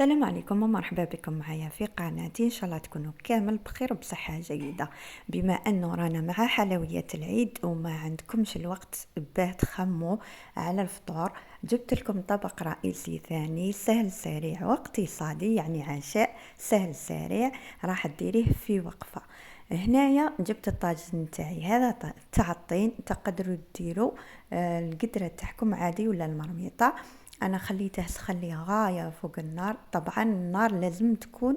السلام عليكم ومرحبا بكم معايا في قناتي. ان شاء الله تكونوا كامل بخير وبصحه جيده. بما انه رانا مع حلويات العيد وما عندكمش الوقت باه تخموا على الفطور، جبت لكم طبق رئيسي ثاني سهل سريع واقتصادي، يعني عشاء سهل سريع راح ديريه في وقفه. هنايا جبت الطاجين تاعي، هذا تاع الطين، تقدروا ديروا القدره تاعكم عادي ولا المرميطه. انا خليته سخن غايه فوق النار. طبعا النار لازم تكون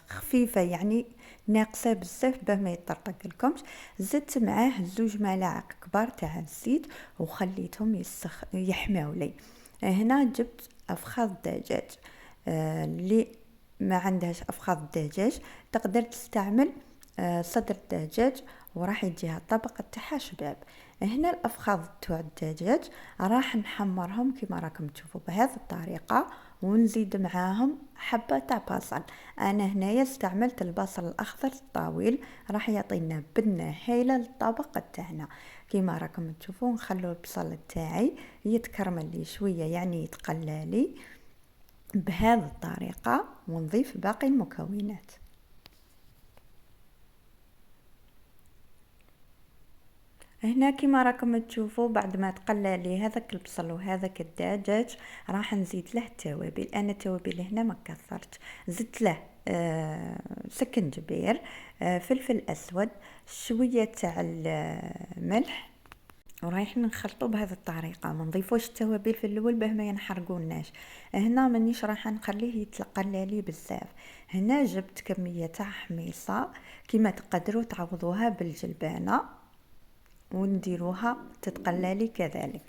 خفيفه، يعني ناقصه بزاف باه ما يطرطق لكمش. زدت معاه 2 ملاعق كبار تاع الزيت وخليتهم يحماو لي. هنا جبت افخاذ دجاج. اللي ما عندهاش افخاذ الدجاج تقدر تستعمل صدر الدجاج، وراح يجيها الطبق تاعها شباب. هنا الافخاذ تاع الدجاج راح نحمرهم كما راكم تشوفوا بهذه الطريقه، ونزيد معاهم حبه تاع بصل. انا هنايا استعملت البصل الاخضر الطويل، راح يعطينا بنه هايله للطبق تاعنا. كما راكم تشوفوا نخلو البصل تاعي يتكرمل لي شويه، يعني يتقلى لي بهذه الطريقه، ونضيف باقي المكونات. هنا كما راكم تشوفوا بعد ما تقلى لي هذاك البصل وهذاك الدجاج، راح نزيد له التوابل. انا التوابل هنا ما كثرت، زدت له سكنجبير، فلفل اسود، شويه تاع الملح، ورايح نخلطو بهذه الطريقه. ما نضيفوش التوابل في الاول باه ما ينحرقوناش. هنا مانيش راح نخليه يتقلى لي بزاف. هنا جبت كميه تاع حميصه، كما تقدروا تعوضوها بالجلبانه ونديروها تتقلى لي كذلك.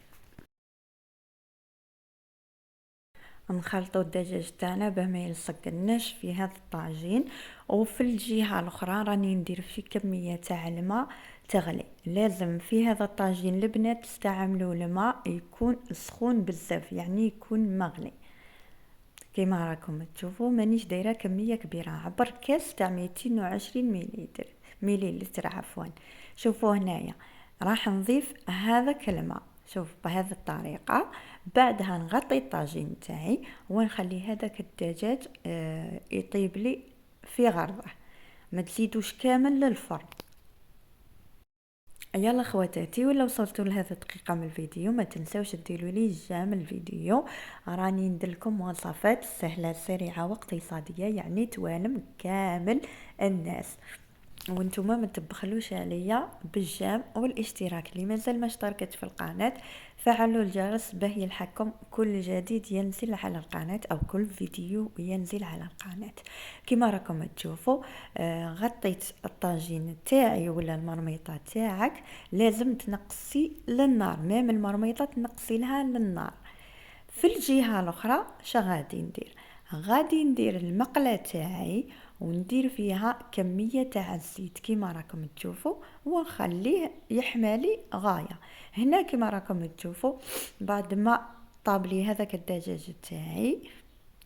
نخلطوا الدجاج تاعنا باه ما يلصقناش في هذا الطاجين. وفي الجهه الاخرى راني ندير فيه كميه تاع الماء تغلي. لازم في هذا الطاجين البنات تستعملوا الماء يكون سخون بزاف، يعني يكون مغلي. كما راكم تشوفوا مانيش دايره كميه كبيره، عبر كاس تاع 220 مليلتر عفوا. شوفوا هنايا راح نضيف هذاك الماء، شوف بهذه الطريقه. بعدها نغطي الطاجين تاعي ونخلي هذاك الدجاج يطيب لي في غرضه. ما تزيدوش كامل للفرن. يلا خواتاتي، ولا وصلتوا لهذه الدقيقة من الفيديو ما تنسوش ديروا لي جيم الفيديو. راني نديرلكم وصفات سهلة سريعة واقتصادية، يعني توالم كامل الناس. وانتم ما تبخلوش عليا بالجام والاشتراك. اللي مازال ما اشتركتش في القناة فعلوا الجرس باه يلحقكم كل جديد ينزل على القناة او كل فيديو ينزل على القناة. كما راكم تشوفوا غطيت الطاجين تاعي ولا المرميطة تاعك. لازم تنقصي للنار، مام المرميطة تنقصي لها للنار. في الجهة الاخرى غادي ندير المقلة تاعي وندير فيها كمية تاع الزيت كما راكم تشوفوا، ونخليه يحمالي غاية. هنا كما راكم تشوفوا بعد ما طاب لي هذاك الدجاج تاعي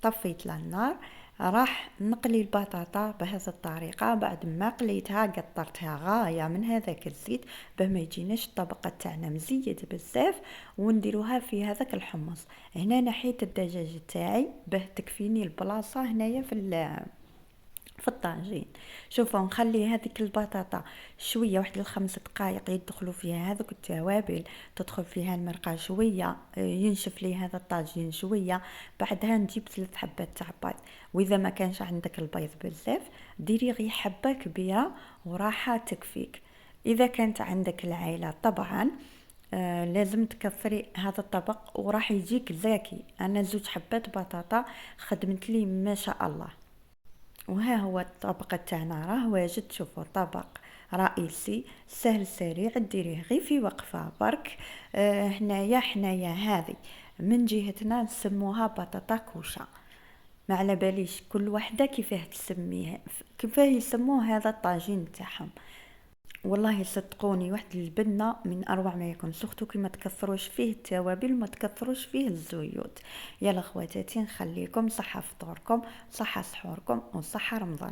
طفيت النار، راح نقلي البطاطا بهذه الطريقه. بعد ما قليتها قطرتها غايه من هذاك الزيت باه ما يجيناش الطبقه تاعنا مزيد بزاف، ونديروها في هذاك الحمص. هنا نحيت الدجاج تاعي باه تكفيني البلاصه هنايا في الطاجين. شوفوا نخلي هذيك البطاطا شويه، واحد ل5 دقائق يدخلوا فيها هذوك التوابل، تدخل فيها المرقه شويه، ينشف لي هذا الطاجين شويه. بعدها نجيب 3 حبات تاع بيض، واذا ما كانش عندك البيض بزاف ديري غير حبه كبيره وراحه تكفيك. اذا كانت عندك العائله طبعا لازم تكثري هذا الطبق وراح يجيك زاكي. انا 2 حبات بطاطا خدمت لي ما شاء الله. وها هو الطبق تاعنا راه واجد. شوفوا طبق رئيسي سهل سريع ديريه غير في وقفه برك. حنايا هذه من جهتنا نسموها بطاطا كوشه. ما على باليش كل وحده كيفاه تسميها، كيفاه يسموه هذا الطاجين تاعهم. والله صدقوني واحد البنه من اروع ما يكون، سورتو كي ما تكثروش فيه التوابل وما تكثروش فيه الزيوت. يلا خواتاتي نخليكم صحه فطوركم، صحه سحوركم، وصحه رمضان.